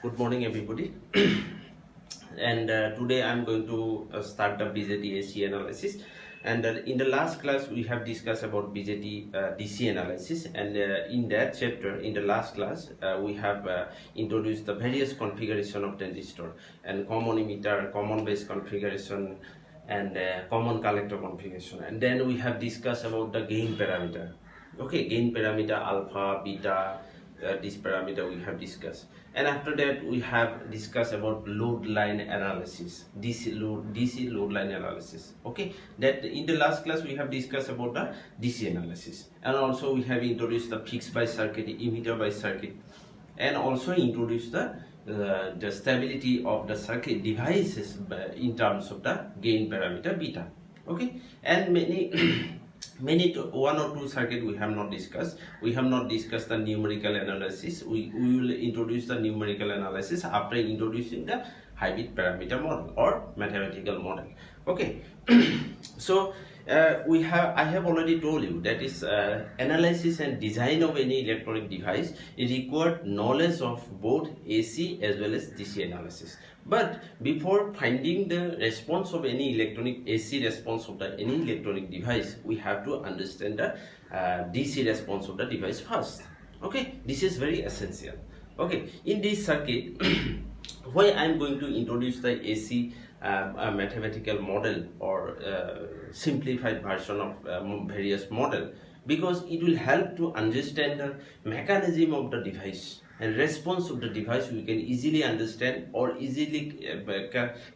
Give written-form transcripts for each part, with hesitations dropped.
Good morning, everybody. And today I'm going to start the BJT AC analysis. And in the last class, we have discussed about BJT DC analysis. And in that chapter, in the last class, we have introduced the various configuration of transistor and common emitter, common base configuration, and common collector configuration. And then we have discussed about the gain parameter. Okay, gain parameter alpha, beta, this parameter we have discussed. And after that we have discussed about load line analysis, DC load line analysis. Okay, that in the last class we have discussed about the DC analysis, and also we have introduced the fixed by circuit, emitter by circuit, and also introduced the stability of the circuit devices in terms of the gain parameter beta. Okay, and one or two circuit we have not discussed. We have not discussed the numerical analysis. We will introduce the numerical analysis after introducing the hybrid parameter model or mathematical model. Okay. So I have already told you that is analysis and design of any electronic device is required knowledge of both AC as well as DC analysis. But before finding the response of any electronic AC response of any electronic device, we have to understand the DC response of the device first. Okay, this is very essential. Okay, in this circuit, why I am going to introduce the AC a mathematical model or simplified version of various model, because it will help to understand the mechanism of the device and response of the device. We can easily understand, or easily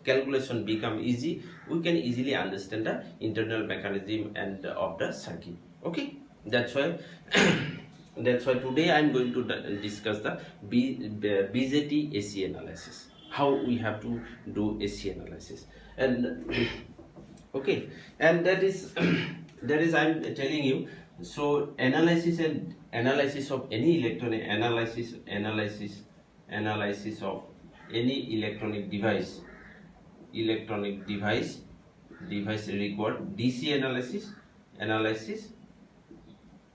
calculation become easy. We can easily understand the internal mechanism and of the circuit. Okay, that's why that's why today I am going to discuss the BJT AC analysis, how we have to do AC analysis. And okay, and that is I am telling you. So analysis of any electronic analysis of any electronic device require DC analysis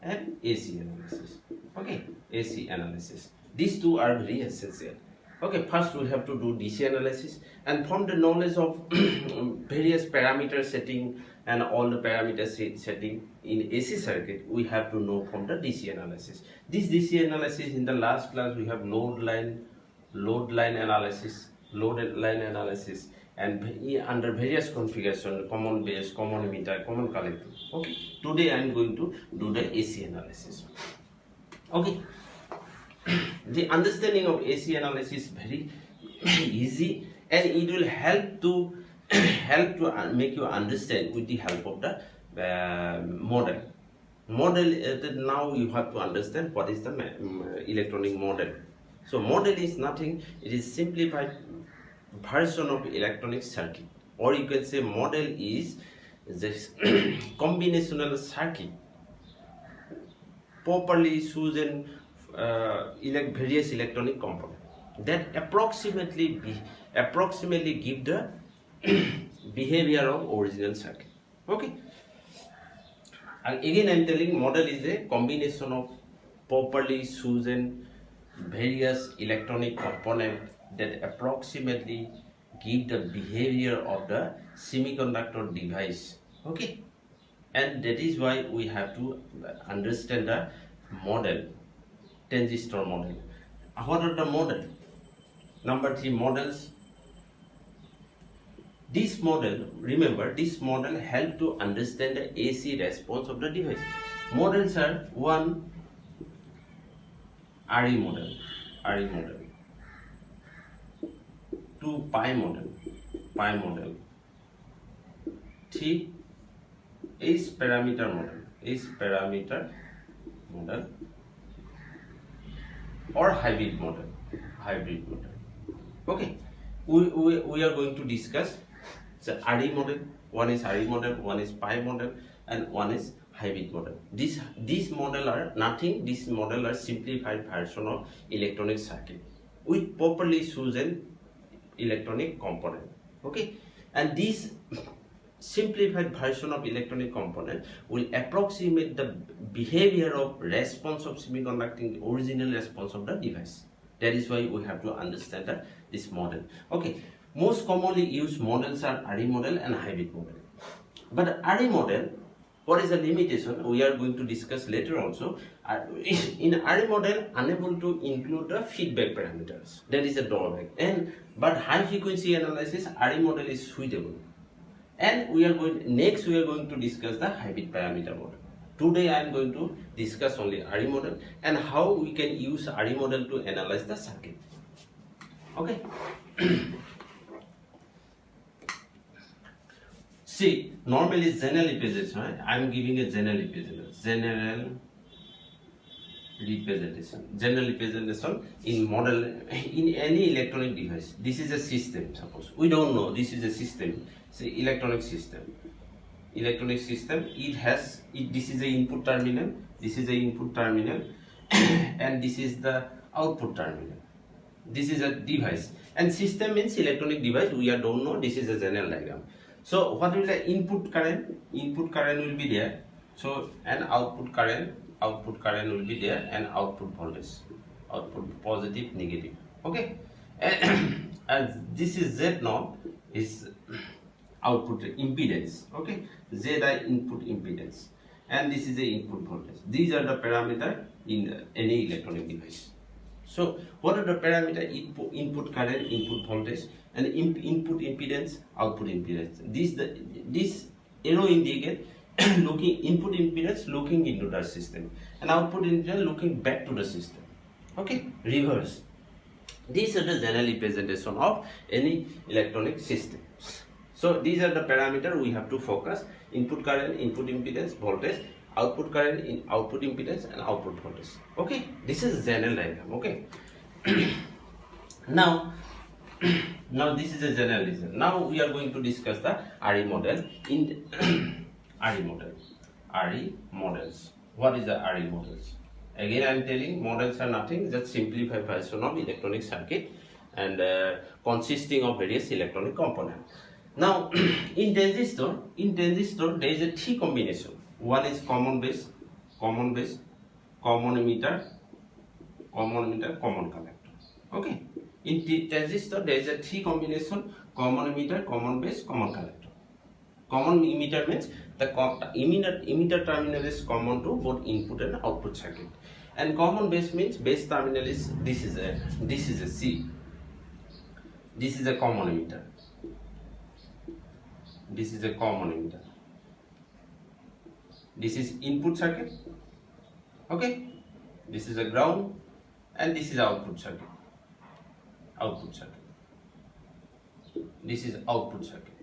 and AC analysis. Okay, AC analysis. These two are very essential. Okay, first we have to do DC analysis, and from the knowledge of various parameter setting and all the parameter setting in AC circuit, we have to know from the DC analysis. This DC analysis, in the last class we have load line analysis, and under various configuration, common base, common emitter, common collector. Okay, today I am going to do the AC analysis. Okay. The understanding of AC analysis is very easy, and it will help to make you understand with the help of the model. Now you have to understand what is the electronic model. So model is nothing; it is simplified version of electronic circuit, or you can say model is this combinational circuit properly chosen various electronic components that approximately give the behavior of original circuit. Okay, and again I am telling, model is a combination of properly chosen various electronic components that approximately give the behavior of the semiconductor device. Okay, and that is why we have to understand the model, transistor model. What are the model? Number 3, models. This model, remember, this model help to understand the AC response of the device. Models are: 1, RE model, 2, pi model, 3, is parameter model, or hybrid model. Okay, we are going to discuss the RE model. One is RE model, one is pi model, and one is hybrid model. These model are nothing. This model are simplified version of electronic circuit with properly chosen electronic component. Okay, and this simplified version of electronic component will approximate the behavior of response of semiconducting original response of the device. That is why we have to understand that this model. Okay, most commonly used models are RE model and hybrid model. But RE model, what is the limitation? We are going to discuss later also. In RE model, unable to include the feedback parameters. That is a drawback. But high frequency analysis, RE model is suitable. And we are going to discuss the hybrid parameter model. Today I am going to discuss only RE model and how we can use RE model to analyze the circuit. Okay. See, normally general representation, right? I am giving a general representation. General representation in model in any electronic device. This is a system. Suppose we don't know this is a system. Say electronic system. This is the input terminal. This is the input terminal, and this is the output terminal. This is a device, and system means electronic device. We don't know. This is a general diagram. So what will the input current? Input current will be there. So and output current will be there, and output voltage, output positive, negative. Okay, and this is Z naught is output impedance. Okay, Z I input impedance, and this is the input voltage. These are the parameter in any electronic device. So what are the parameter? Input current, input voltage, and input impedance, output impedance. This arrow indicate looking input impedance looking into the system, and output impedance looking back to the system. Okay, reverse. These are the general representation of any electronic system. So these are the parameter we have to focus: input current, input impedance, voltage, output current, output impedance, and output voltage. Okay, this is general diagram. Okay. Now this is a general reason. Now we are going to discuss the RE model in RE model. RE models. What is the RE models? Again, I am telling models are nothing, just simplified version of electronic circuit and consisting of various electronic components. Now, in transistor, there is a three combination. One is common base, common emitter, common collector. Okay. In transistor, there is a three combination: common emitter, common base, common collector. Common emitter means the emitter terminal is common to both input and output circuit, and common base means base terminal is this is a C. This is a common emitter. This is a common emitter. This is input circuit. Okay, this is a ground, and this is output circuit. This is output circuit.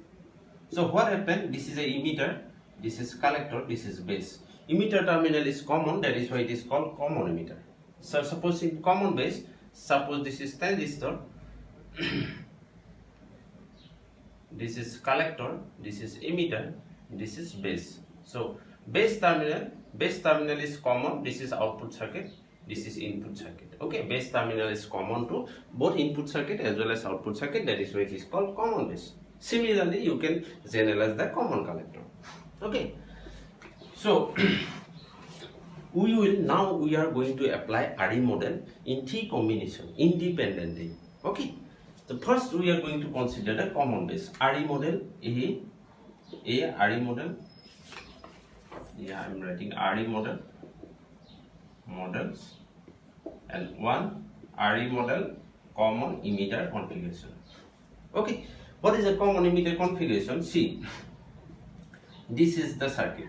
So what happened? This is a emitter, this is collector, this is base. Emitter terminal is common, that is why it is called common emitter. So suppose in common base, suppose this is transistor, this is collector, this is emitter, this is base. So base terminal is common, this is output circuit, this is input circuit. Okay, base terminal is common to both input circuit as well as output circuit, that is why it is called common base. Similarly, you can generalize the common collector. Okay, so we are going to apply RE model in three combination independently. Okay, so first we are going to consider the common base. RE model A RE model. Yeah, I am writing RE models, and one RE model common emitter configuration. Okay, what is a common emitter configuration? See, this is the circuit.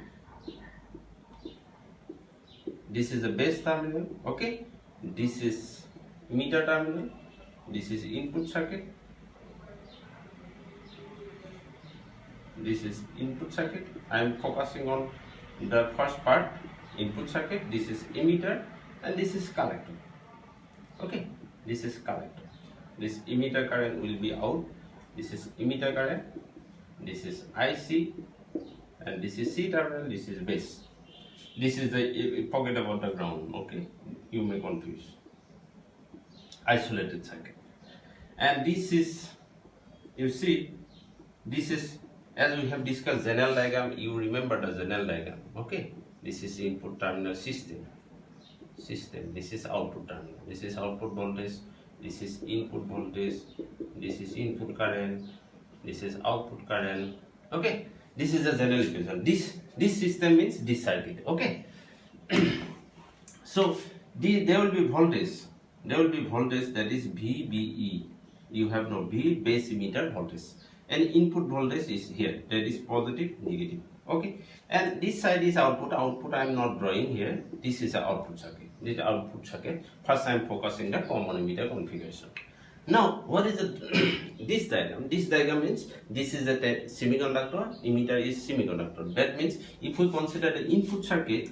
This is the base terminal. Okay, this is emitter terminal. This is input circuit. This is input circuit. I am focusing on the first part, input circuit. This is emitter, and this is collector. Okay, this is collector. This emitter current will be out. This is emitter current. This is IC, and this is C terminal. This is base. This is the, forget about the ground. Okay, you may confuse. Isolated circuit. And this is, you see, this is, as we have discussed general diagram, you remember the general diagram. Okay, this is input terminal system. This is output terminal. This is output voltage. this is input voltage, this is input current, this is output current. Okay, this is the general equation. This system means this circuit. Okay. So there will be voltage. There will be voltage, that is VBE. You have no V, base emitter voltage, and input voltage is here. That is positive, negative. Okay, and this side is output. Output I am not drawing here. This is the output circuit. This output circuit. First I am focusing the common emitter configuration. Now, what is this diagram? This diagram means this is a semiconductor, emitter is semiconductor. That means if we consider the input circuit,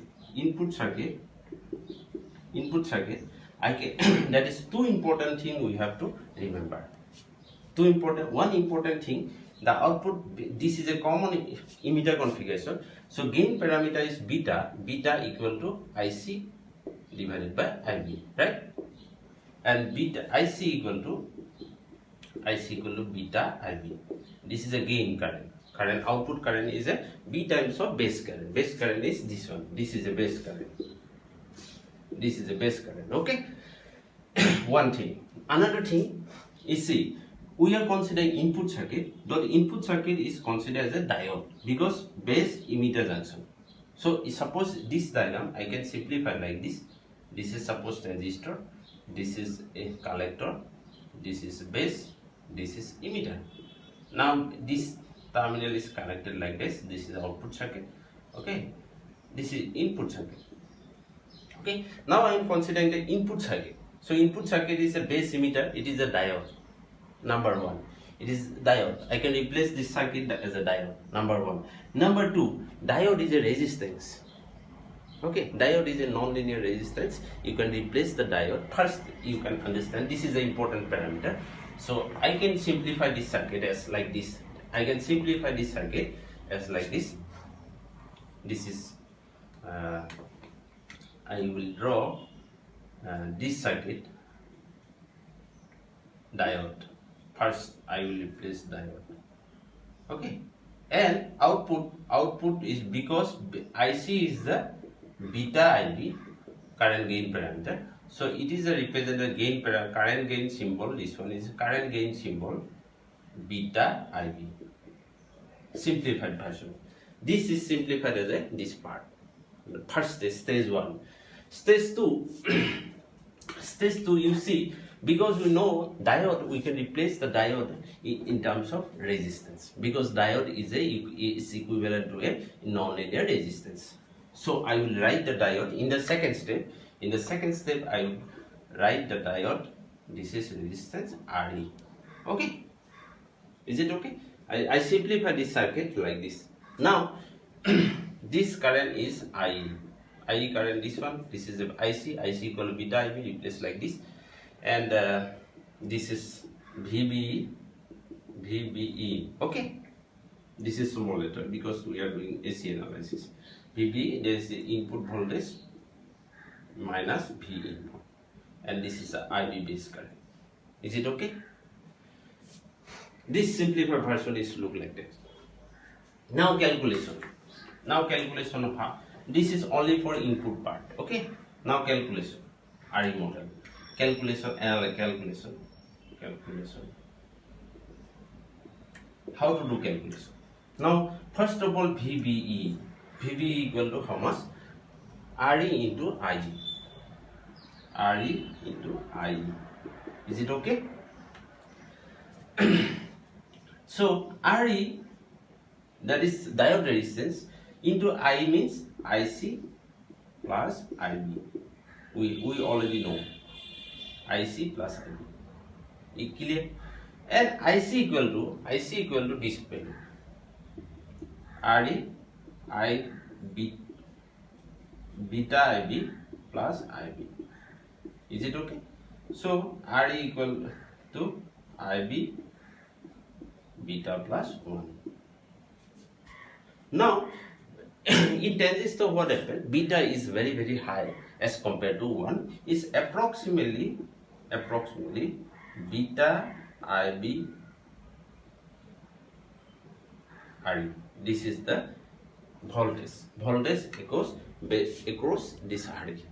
I can that is two important thing we have to remember. One important thing, the output, this is a common emitter configuration. So gain parameter is beta equal to IC divided by IB, right? And beta IC equal to beta IB. This is a gain current. Output current is a B times of base current. Base current is this one. This is a base current. This is a base current. Okay. One thing. Another thing is, see, we are considering input circuit. The input circuit is considered as a diode because base emitter junction. So suppose this diagram I can simplify like this. This is suppose resistor. This is a collector. This is base. This is emitter. Now this terminal is connected like this. This is output circuit. Okay. This is input circuit. Okay. Now I am considering the input circuit. So input circuit is a base emitter. It is a diode. Number one. It is diode. I can replace this circuit as a diode. Number one. Number two. Diode is a resistance. Okay. Diode is a non-linear resistance. You can replace the diode. First, you can understand this is the important parameter. So I can simplify this circuit as like this. I can simplify this circuit as like this. This is I will draw this circuit diode. First I will replace diode. Okay, and output is because IC is the beta IB current gain parameter. So it is a represented gain current gain symbol. This one is current gain symbol beta IB. Simplified version. This is simplified as this part. The first stage one. Stage two. Stage two, you see, because we know diode, we can replace the diode in terms of resistance, because diode is equivalent to a non-linear resistance. So I will write the diode in the second step. In the second step, I will write the diode. This is resistance RE. Okay? Is it okay? I simplify this circuit like this. Now, this current is IE. IE current, this one. This is the IC. IC equal to beta IB, replace like this. And this is VBE. Okay? This is small letter because we are doing AC analysis. VBE, there is the input voltage minus V input. And this is the IB base current. Is it okay? This simplified version is look like this. Now calculation. Of how. This is only for input part. Okay. Now calculation. RE model. Calculation. How to do calculation? Now first of all VBE. VBE equal to how much? RE into IE. RE into IE. Is it okay? So RE, that is diode resistance, into I means IC plus IB. We already know IC plus IB. Clear? And IC equal to this value. RE IB beta IB plus IB. Is it okay? So RE equal to IB beta plus 1. Now in transistor, what happened? Beta is very, very high as compared to 1. Is approximately beta IB RE. This is the voltage across this RE.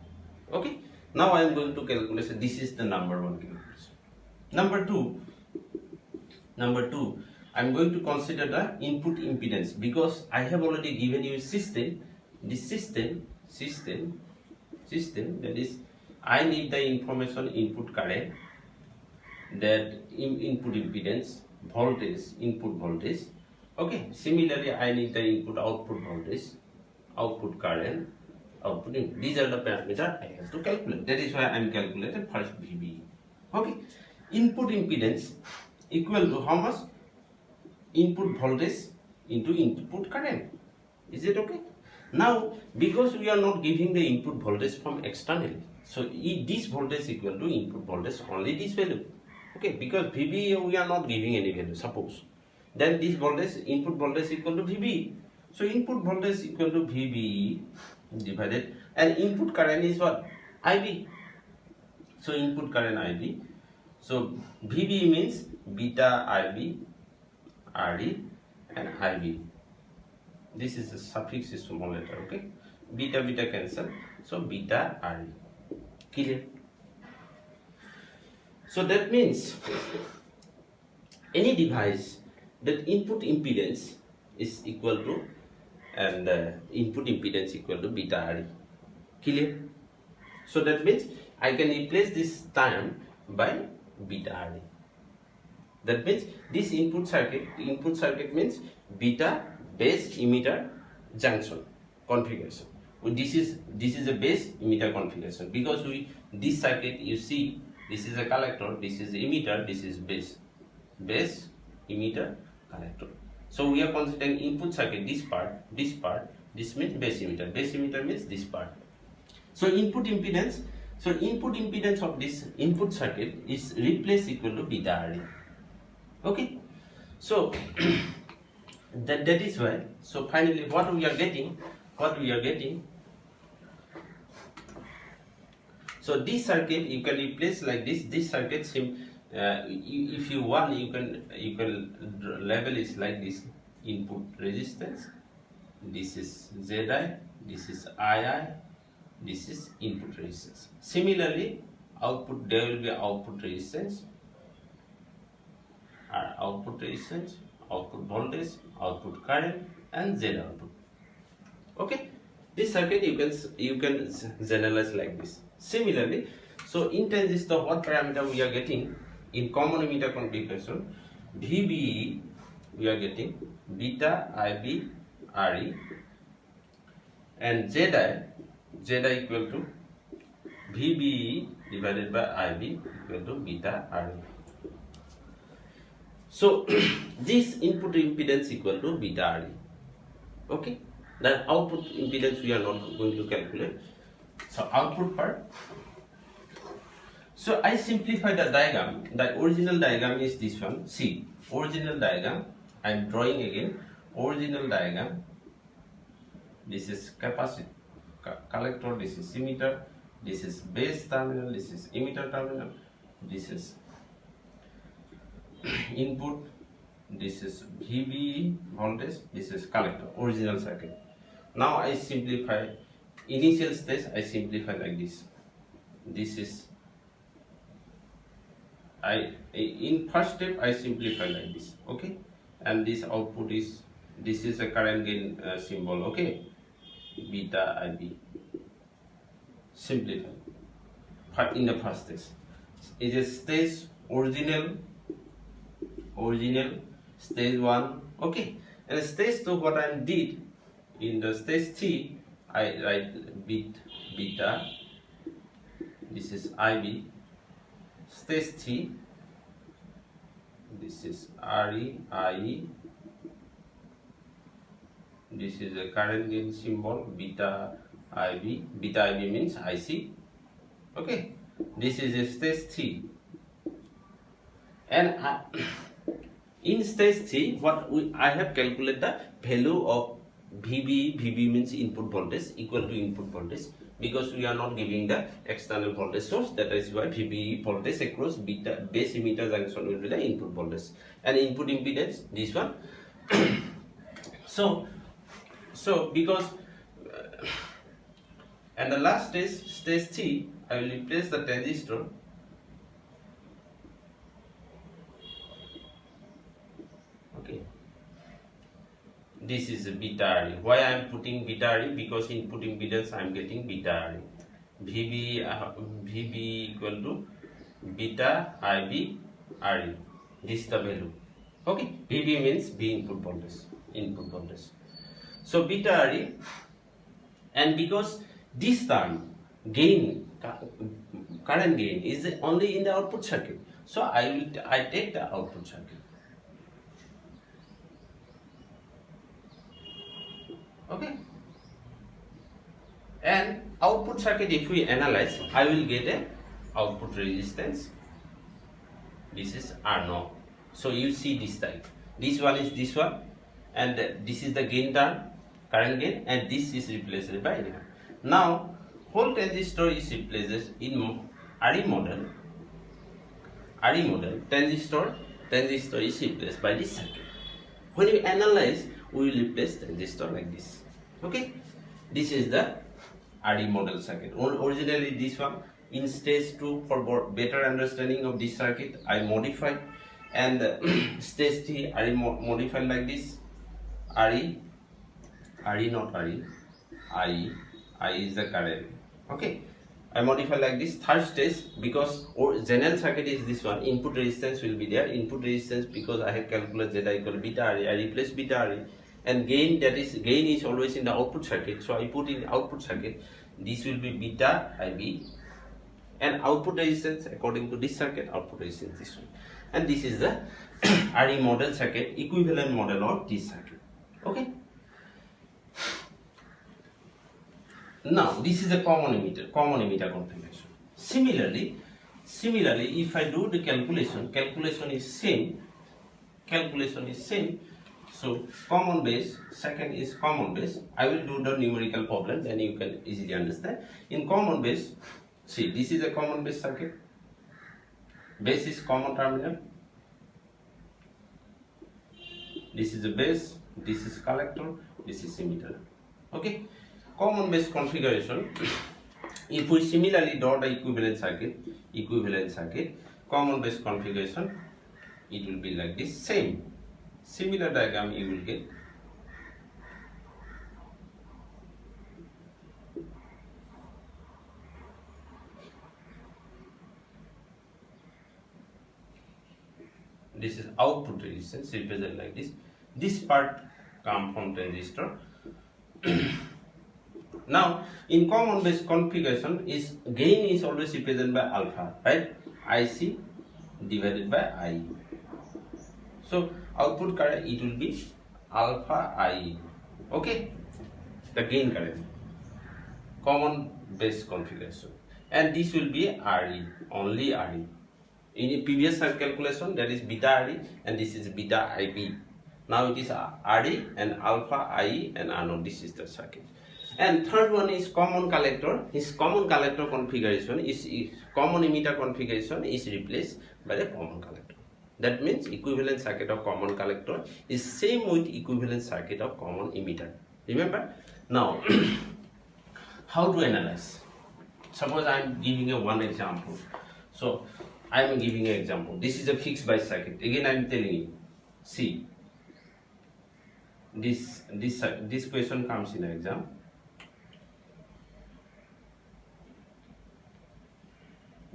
Okay. Now I am going to calculate. This is the number one calculation. Number two, I'm going to consider the input impedance, because I have already given you system. This system, that is, I need the information input current, that input impedance, voltage, input voltage. Okay, similarly I need the input output voltage, output current, output. These are the parameters I have to calculate. That is why I am calculating first VB. Okay, input impedance equal to how much? Input voltage into input current. Is it okay? Now, because we are not giving the input voltage from externally, so this voltage equal to input voltage only this value. Okay, because VB we are not giving any value, suppose. Then this voltage, input voltage equal to VB. So input voltage equal to VB divided, and input current is what? IB. So input current IB. So VB means beta IB, RE, and IB. This is a suffix is small letter, okay? Beta cancel, so beta RE. Clear? So that means any device that input impedance is equal to, and input impedance equal to beta RE. Clear? So that means I can replace this term by beta RE. That means this input circuit means beta base emitter junction configuration. This is a base emitter configuration, because this circuit, you see, this is a collector, this is emitter, this is base emitter collector. So we are considering input circuit, this part, this means base emitter means this part. So input impedance of this input circuit is replaced equal to beta RE. Okay, so that is why. So finally, what we are getting. So this circuit you can replace like this. This circuit if you want, you can label it like this: input resistance. This is ZI. This is II. This is input resistance. Similarly, output, there will be output resistance. Output resistance, output voltage, output current, and Z output. Okay, this circuit you can generalize like this. Similarly, so in transistor, what parameter we are getting in common emitter configuration? VBE we are getting beta IB RE, and ZI equal to VBE divided by IB equal to beta RE. So this input impedance equal to beta RE. Okay, then output impedance we are not going to calculate. So output part. So I simplify the diagram. The original diagram is this one. See, original diagram. I am drawing again. Original diagram. This is capacitor, collector. This is emitter. This is base terminal. This is emitter terminal. This is input. This is VB voltage. This is collector. Original circuit. Now I simplify. Initial stage I simplify like this. This is in first step I simplify like this. Okay, and this output is, this is a current gain symbol. Okay, beta IB. Simplify in the first stage. It is stage original stage 1. Okay, and stage 2, what I did in the stage 3, I write beta. This is IB. Stage 3. This is RE, IE. This is a current gain symbol, beta IB. Beta IB means IC. Okay, this is a stage 3. And in stage 3, I have calculated the value of VB means input voltage equal to input voltage, because we are not giving the external voltage source. That is why VB voltage across beta base emitter junction will be the input voltage, and input impedance this one. so because and the last stage 3, I will replace the transistor. This is beta RE. Why I am putting beta RE? Because input impedance I am getting beta RE. VB equal to beta IB RE. This is the value. Okay. VB means V input voltage. Input voltage. So beta RE, and because this term gain, current gain is only in the output circuit, so I take the output circuit. Okay. And output circuit, if we analyze, I will get a output resistance. This is R0. So you see this type. This one is this one, and this is the gain term, current gain, and this is replaced by R. Now whole transistor is replaced in RE model. RE model transistor is replaced by this circuit. When you analyze, we will replace transistor like this. Okay, this is the RE model circuit. Originally this one, in stage 2, for better understanding of this circuit, I modified, and stage 3 I modified like this. RE not RE, I is the current. Okay, I modify like this. Third stage, because general circuit is this one, input resistance will be there. Input resistance, because I have calculated Z equal beta RE, I replace beta RE, and gain is always in the output circuit, so I put in output circuit. This will be beta IB, and output resistance according to this circuit, output resistance this one, and this is the RE model circuit, equivalent model of this circuit. Okay. Now this is a common emitter configuration. Similarly, if I do the calculation is same. So common base, second is common base. I will do the numerical problem, then you can easily understand. In common base, see, this is a common base circuit. Base is common terminal. This is the base, this is collector, this is emitter. Okay. Common base configuration. If we similarly draw the equivalent circuit, common base configuration, it will be like this. Similar diagram you will get. This is output resistance, represent like this. This part come from transistor. Now in common base configuration, is gain is always represented by alpha, right? IC divided by I. So output current, it will be alpha I. Okay, the gain current, common base configuration, and this will be RE, only RE. In a previous calculation, that is beta RE, and this is beta IB. Now it is RE and alpha IE and R0. This is the circuit. And third one is common collector. His common collector configuration is common emitter configuration is replaced by the common collector. That means equivalent circuit of common collector is same with equivalent circuit of common emitter. Remember? Now, how to analyze? Suppose I am giving a one example. So I am giving an example. This is a fixed bias circuit. Again, I am telling you. See, this question comes in exam.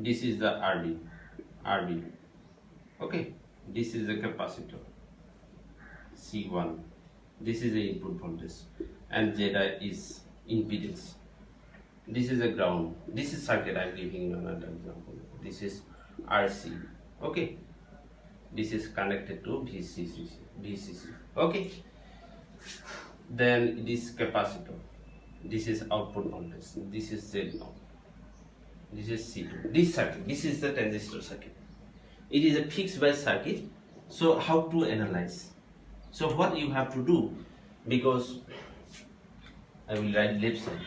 This is the RB. Okay, this is the capacitor C1. This is the input voltage, and Zeta is impedance. This is a ground. This is circuit. I am giving you another example. This is RC. Okay, this is connected to VCC. Okay, then this capacitor. This is output voltage. This is Z0. This is C2. This circuit, this is the transistor circuit. It is a fixed bias circuit. So how to analyze? So what you have to do, because I will write left side.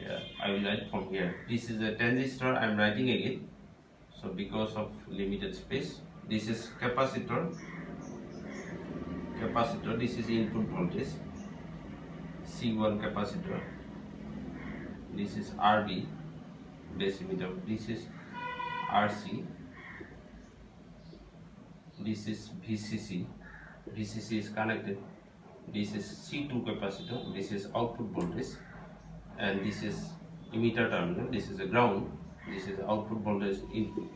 Yeah, I will write from here. This is a transistor. I am writing again. So because of limited space, this is capacitor. This is input voltage. C1 capacitor. This is RB. Base emitter. This is RC. This is VCC. VCC is connected. this is C2 capacitor, this is output voltage, and this is emitter terminal, this is a ground, this is output voltage,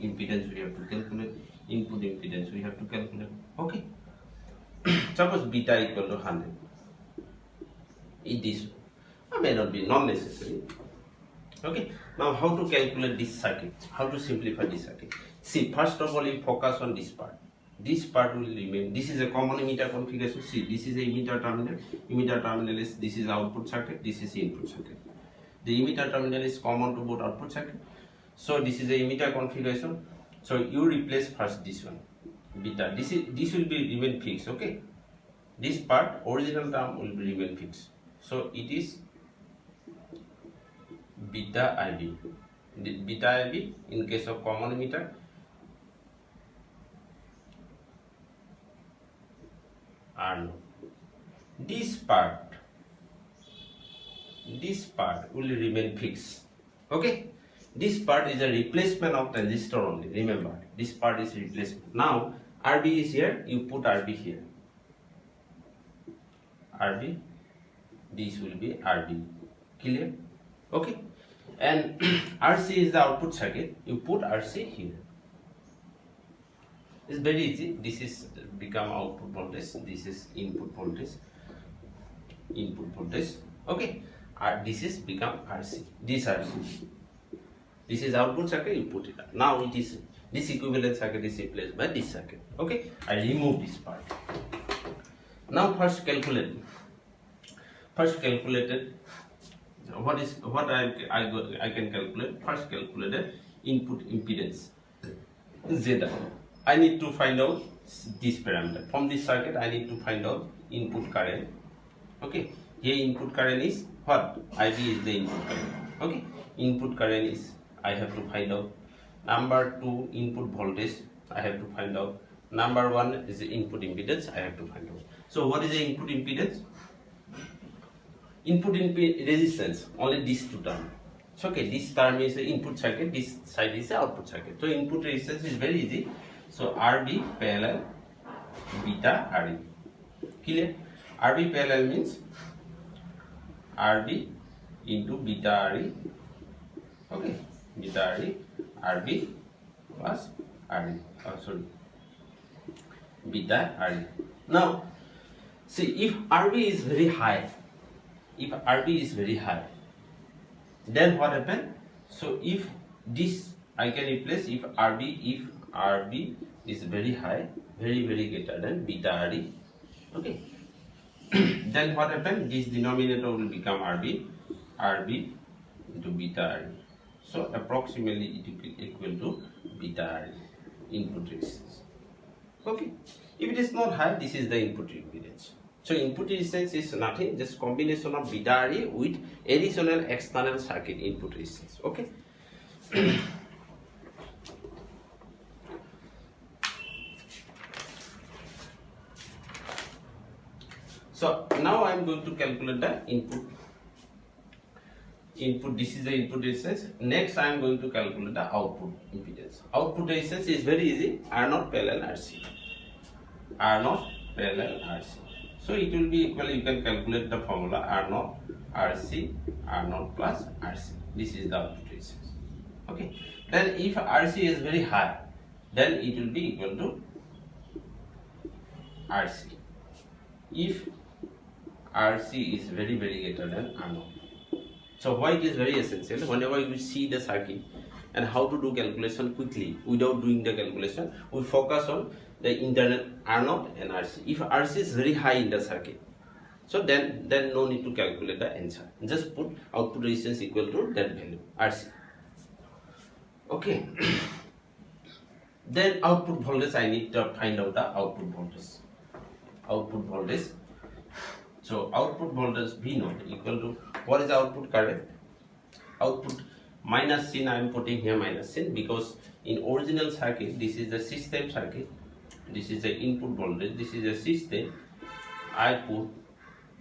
impedance we have to calculate, input impedance we have to calculate. Okay. Suppose beta equal to 100. It is may not be non-necessary. Okay. Now how to calculate this circuit? How to simplify this circuit? See, first of all, you focus on this part. This part will remain. This is a common emitter configuration. See, this is a emitter terminal. Emitter terminal is, this is output circuit. This is input circuit. The emitter terminal is common to both output circuit. So this is a emitter configuration. So you replace first this one, beta. This will be remain fixed. Okay. This part, original term, will be remain fixed. So it is beta IB. Beta IB in case of common emitter. And this part will remain fixed. Okay, this part is a replacement of transistor only. Remember, this part is replacement. Now RB is here, you put RB here. RB, this will be RB. Clear? Okay, and RC is the output circuit, you put RC here. It's very easy. This is become output voltage, this is input voltage, okay. This is become RC, this RC, this is output circuit, you put it up. Now it is, this equivalent circuit is replaced by this circuit. Okay, I remove this part. Now first calculated what I can calculate. First calculated input impedance Z. I need to find out this parameter. From this circuit, I need to find out input current. Okay, here input current is what? IB is the input current. Okay, input current is, I have to find out. Number 2, input voltage, I have to find out. Number 1 is the input impedance, I have to find out. So what is the input impedance? Input resistance, only these two terms. So okay, this term is the input circuit, this side is the output circuit. So input resistance is very easy. So RB parallel beta RE. Clear? RB parallel means RB into beta RE. Okay, beta RE, RB plus RE. Beta RE. Now, see, if RB is very high, then what happen? So if this I can replace, if RB is very high, very greater than beta RE. Okay. Then what happen? This denominator will become RB into beta RE. So approximately it will equal to beta RE, input resistance. Okay. If it is not high, this is the input impedance. So input resistance is nothing, just combination of beta RE with additional external circuit input resistance. Okay. So now I am going to calculate the input. This is the input resistance. Next I am going to calculate the output impedance. Output resistance is very easy. R0 parallel RC. R0 parallel RC. So it will be equal, you can calculate the formula R0 RC, R0 plus RC. This is the output resistance. Okay. Then if RC is very high, then it will be equal to RC. If RC is very greater than R0. So why it is very essential, whenever you see the circuit and how to do calculation quickly without doing the calculation, we focus on the internal R0 and RC. If RC is very high in the circuit, so then no need to calculate the answer. Just put output resistance equal to that value, RC. Okay. Then output voltage, I need to find out the output voltage. So output voltage V0 equal to, what is the output current? Output minus sin, I am putting here minus sin because in original circuit, this is the system circuit, this is the input voltage, this is the system. I put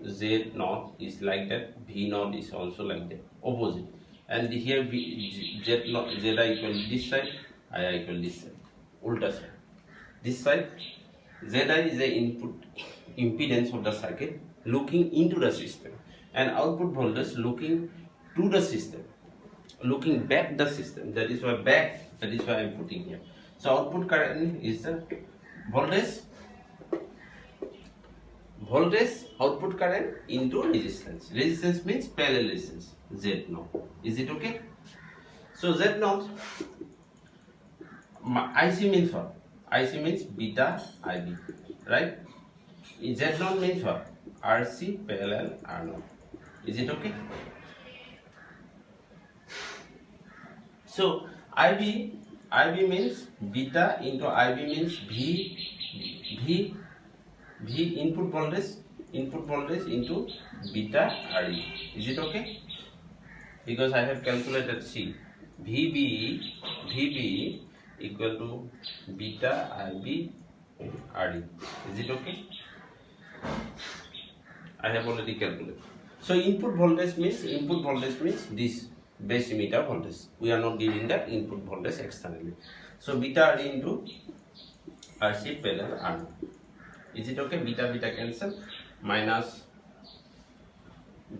Z0 is like that, V0 is also like that, opposite. And here Z0, Zi equal this side, I equal this side, ulta side. This side, Zi is the input impedance of the circuit, looking into the system, and output voltage looking to the system, looking back the system. That is why back, that is why I am putting here. So output current is the voltage output current into resistance. Resistance means parallel resistance, Z0. Is it okay? So Z0, IC means what? IC means beta IB, right? Z0 means what? RC parallel R0. Is it okay? So IB means beta into IB means V input voltage into beta RE. Is it okay? Because I have calculated C. VB equal to beta IB RE. Is it okay? I have already calculated. So input voltage means this base emitter voltage. We are not giving that input voltage externally. So beta RE into RC parallel R. Is it okay? Beta cancel, minus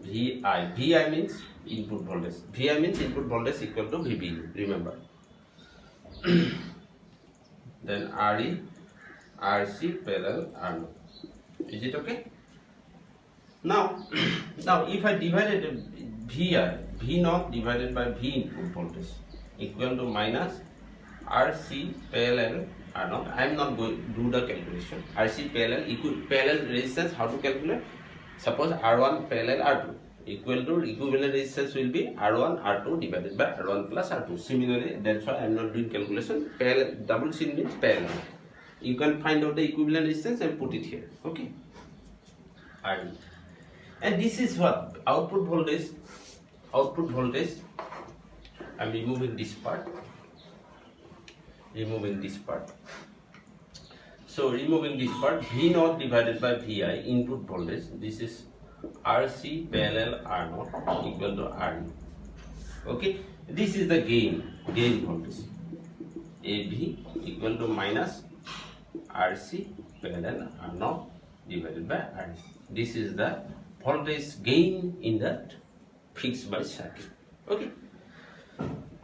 VI means input voltage. VI means input voltage equal to VB. Remember. Then RE RC parallel R. Is it okay? Now if I divided V naught divided by V input voltage equal to minus RC parallel R naught. I am not going to do the calculation. RC parallel resistance, how to calculate? Suppose R1 parallel R2 equal to equivalent resistance will be R1 R2 divided by R1 plus R2. Similarly, that's why I am not doing calculation. Parallel, double sin means parallel. You can find out the equivalent resistance and put it here. Okay. RD. And this is what? Output voltage. I am removing this part. So removing this part, V naught divided by VI input voltage. This is RC parallel R naught equal to RE. Okay. This is the gain voltage. AV equal to minus RC parallel R naught divided by RE. This is the voltage gain in that fixed by circuit. Okay.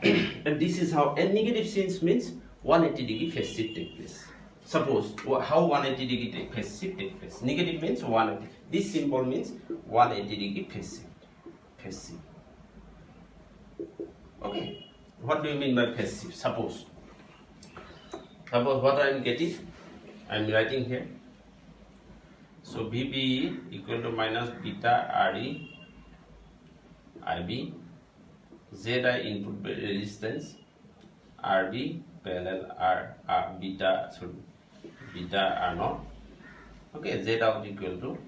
And this is how, and negative since means 180 degree phase shift take place. Suppose how 180 degree phase shift take place. Negative means 180. This symbol means 180 degree phase shift. Okay. What do you mean by phase shift? Suppose what I am getting, I am writing here. So VB equal to minus beta RE IB, ZI input resistance, RB parallel beta R naught. Okay, Z out equal to,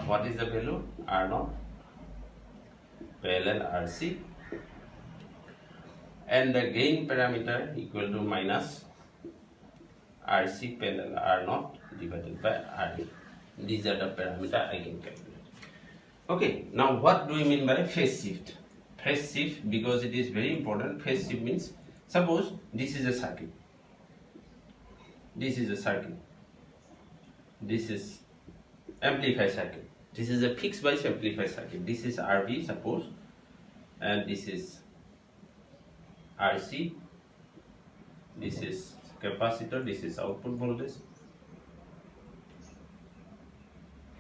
what is the value? R naught parallel RC, and the gain parameter equal to minus RC parallel R naught divided by RE. These are the parameter I can calculate. Okay, now what do we mean by phase shift? Phase shift, because it is very important. Phase shift means, suppose this is a circuit. This is amplifier circuit. This is a fixed bias amplifier circuit. This is RB, suppose, and this is RC. This is capacitor. This is output voltage.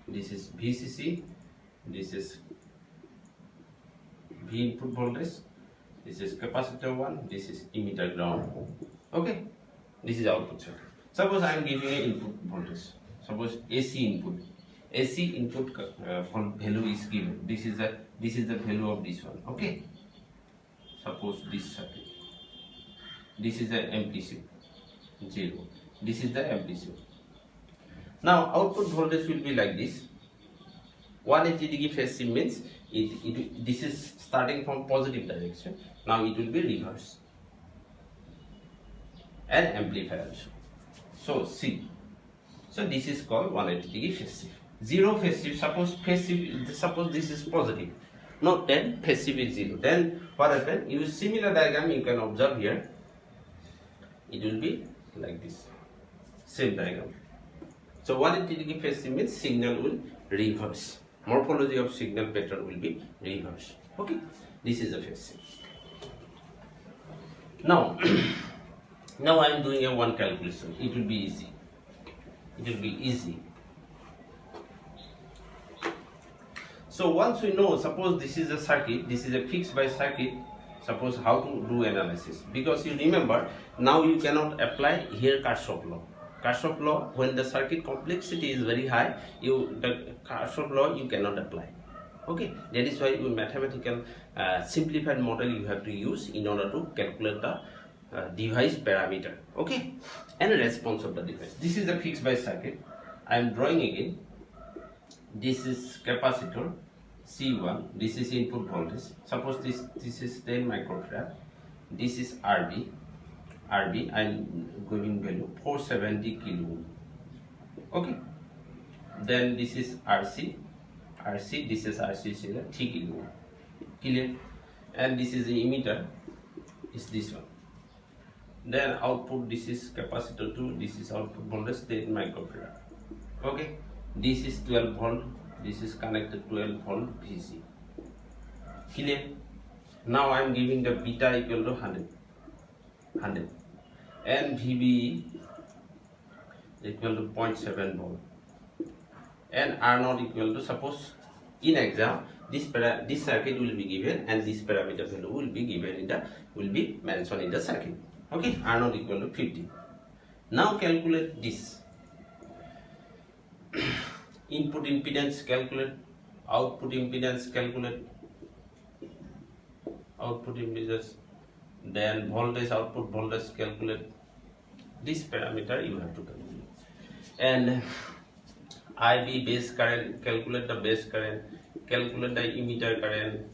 This is VCC. This is V input voltage. This is capacitor 1. This is emitter ground. Okay. This is output circuit. Suppose I am giving an input voltage. Suppose AC input. AC input value is given. This is the value of this one. Okay. Suppose this circuit. This is the amplitude 0. This is the amplitude. Now output voltage will be like this. 180 degree phase shift means this is starting from positive direction. Now it will be reverse and amplifier also. So see, so this is called 180 degree phase shift. Zero phase shift. Suppose this is positive. No, then phase shift is 0. Then what happens? Use similar diagram you can observe here. It will be like this. Same diagram. So 180 degree phase shift means signal will reverse. Morphology of signal pattern will be reverse. Okay, this is the phase shift. Now, now I am doing a one calculation. It will be easy. It will be easy. So once we know, suppose this is a circuit, this is a fixed by circuit. Suppose how to do analysis, because you remember now you cannot apply here Kirchhoff law. Kirchhoff law, when the circuit complexity is very high, the Kirchhoff law you cannot apply. Okay, that is why your mathematical simplified model you have to use in order to calculate the device parameter. Okay, and response of the device. This is a fixed by circuit. I am drawing again. This is capacitor C1. This is input voltage. Suppose this is 10 microfarad. This is RB. RB, I am giving value 470 kilo ohm. Okay. Then this is RC. RC, this is RC 3 kilo ohm. Clear? And this is the emitter. Is this one. Then output, this is capacitor 2. This is output voltage 10 microfarad. Okay. This is 12 volt. This is connected 12 volt VC. Clear? Now I am giving the beta equal to 100. And VB equal to 0.7 volt. And R0 equal to, suppose in exam this circuit will be given and this parameter value will be given will be mentioned in the circuit. Okay, R0 equal to 50. Now calculate this. Input impedance calculate, output impedance calculate, output impedance, then voltage, output voltage calculate. This parameter you have to calculate. And IB base current, calculate the base current, calculate the emitter current.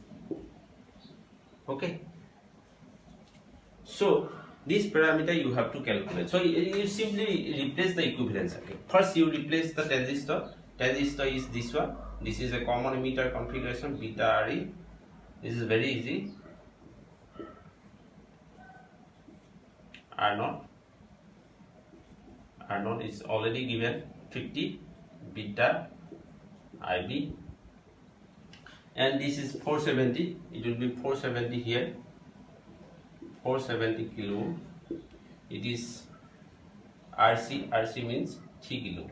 Okay. So this parameter you have to calculate. So you simply replace the equivalent circuit. First you replace the transistor. Transistor is this one. This is a common emitter configuration, beta RE. This is very easy. R0. R0 is already given 50. Beta IB. And this is 470. It will be 470 here. 470 kilo ohm. It is RC. RC means 3 kilo ohm.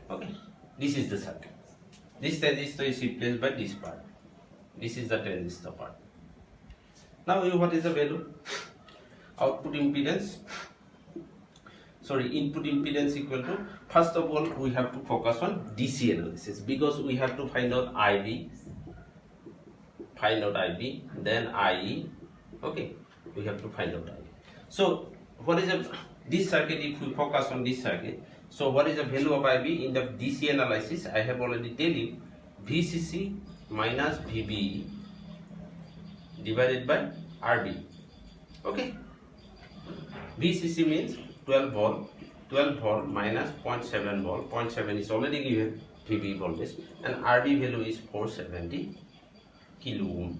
Okay, this is the circuit. This transistor is replaced by this part. This is the transistor part. Now what is the value? Output impedance, input impedance equal to, first of all we have to focus on DC analysis, because we have to find out IB, then IE. Okay, we have to find out IE. So what is this circuit? If we focus on this circuit, so what is the value of IB in the DC analysis? I have already tell you, VCC minus VBE divided by RB. Okay, VCC means 12 volt minus 0.7 volt. 0.7 is already given, VB voltage, and RB value is 470 kilo ohm.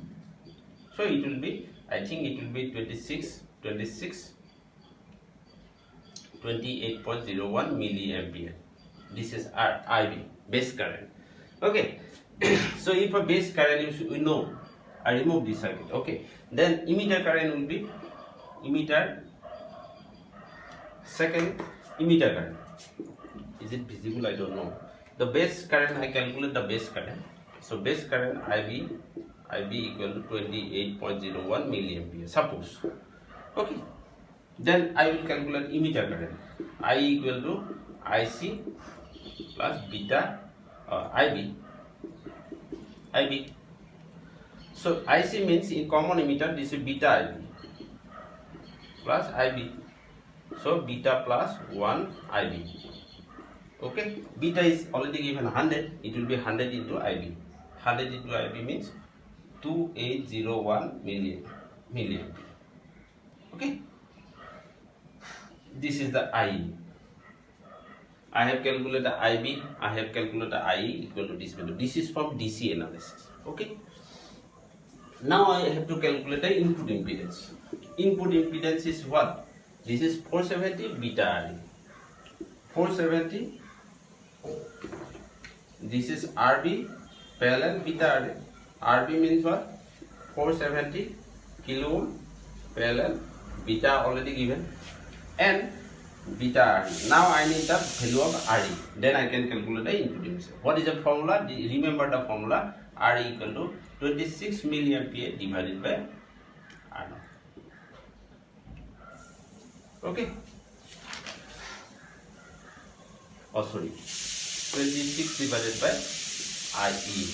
So it will be, I think it will be 28.01 milliampere. This is IB, base current. Okay. So if a base current, we know, I remove this circuit. Okay. Then emitter current will be second emitter current. Is it visible? I don't know. The base current, I calculate the base current. So base current IB equal to 28.01 milliampere. Suppose. Okay. Then I will calculate emitter current. I equal to IC plus beta IB. So IC means in common emitter, this is beta IB plus IB. So beta plus 1 IB. Okay. Beta is already given 100. It will be 100 into IB. 100 into IB means 2801 milliampere. Okay. This is the IE. I have calculated the IB, I have calculated the IE equal to this value. This is from DC analysis. Okay. Now I have to calculate the input impedance. Input impedance is what? This is 470 beta RE. 470 This is RB parallel beta array. RB means what? 470 kilo ohm parallel, beta already given, and beta RE. Now I need the value of RE. Then I can calculate the input impedance. What is the formula? Remember the formula. RE equal to 26 milliampere divided by R naught. Okay. Oh sorry, 26 divided by IE.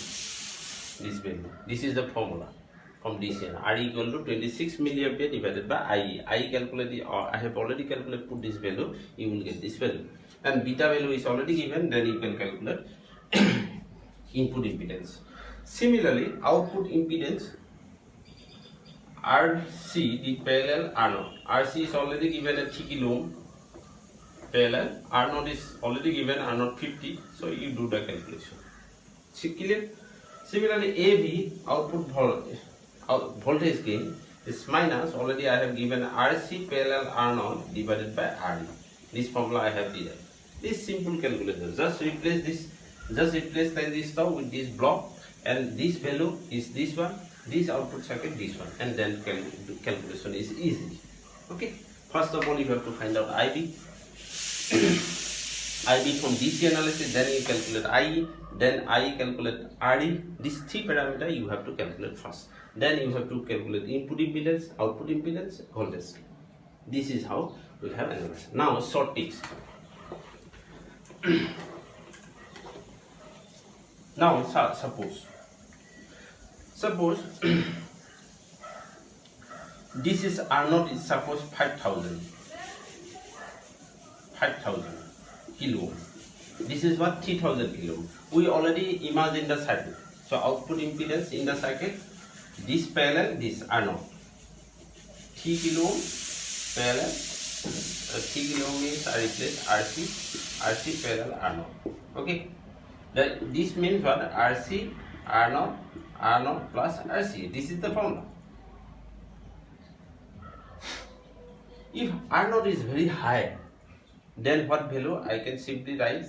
This value. This is the formula from DCN. RE equal to 26 milliampere divided by IE. I calculate the, I have already calculated, put this value, you will get this value. And beta value is already given, then you can calculate input impedance. Similarly, output impedance RC, the parallel R naught. RC is already given at 3 kilo ohm parallel. R naught is already given, R naught 50, so you do the calculation. Clear? Similarly, AV output voltage gain is minus, already I have given RC parallel R naught divided by RE. This formula I have derived. This simple calculation, just replace this, this stuff with this block, and this value is this one, this output circuit this one, and then calculation is easy. Okay, first of all you have to find out IB. IB from DC analysis, then you calculate IE, then IE calculate RE. These three parameters you have to calculate first. Then you have to calculate input impedance, output impedance, voltage. This is how we have analysis. Now short tips. Now suppose this is R naught is suppose 5,000 kilo ohm. This is what 3,000 kilo ohm. We already imagine the circuit. So output impedance in the circuit, this parallel, this R naught. 3 kilo ohm parallel. 3 kilo ohm means I replace RC parallel R naught. Okay. This means what? RC R naught plus RC. This is the formula. If R naught is very high, then what value? I can simply write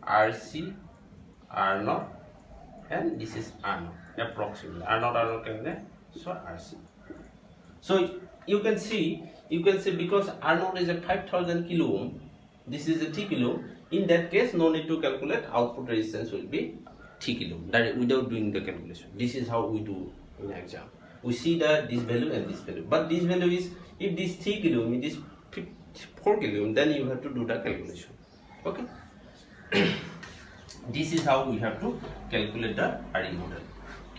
RC R naught, and this is R naught approximately. R naught can be so RC. So you can see because R naught is a 5,000 kilo ohm, this is a 3 kilo ohm. In that case, no need to calculate. Output resistance will be 3 kilo ohm without doing the calculation. This is how we do in exam. We see that this value and this value, but this value is, if this 3 kilo ohm, this 4 kilo ohm, then you have to do the calculation. Okay. This is how we have to calculate the RE model.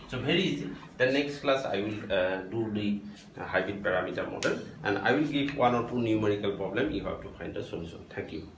So very easy. The next class I will do the hybrid parameter model, and I will give 1 or 2 numerical problem. You have to find the solution. Thank you.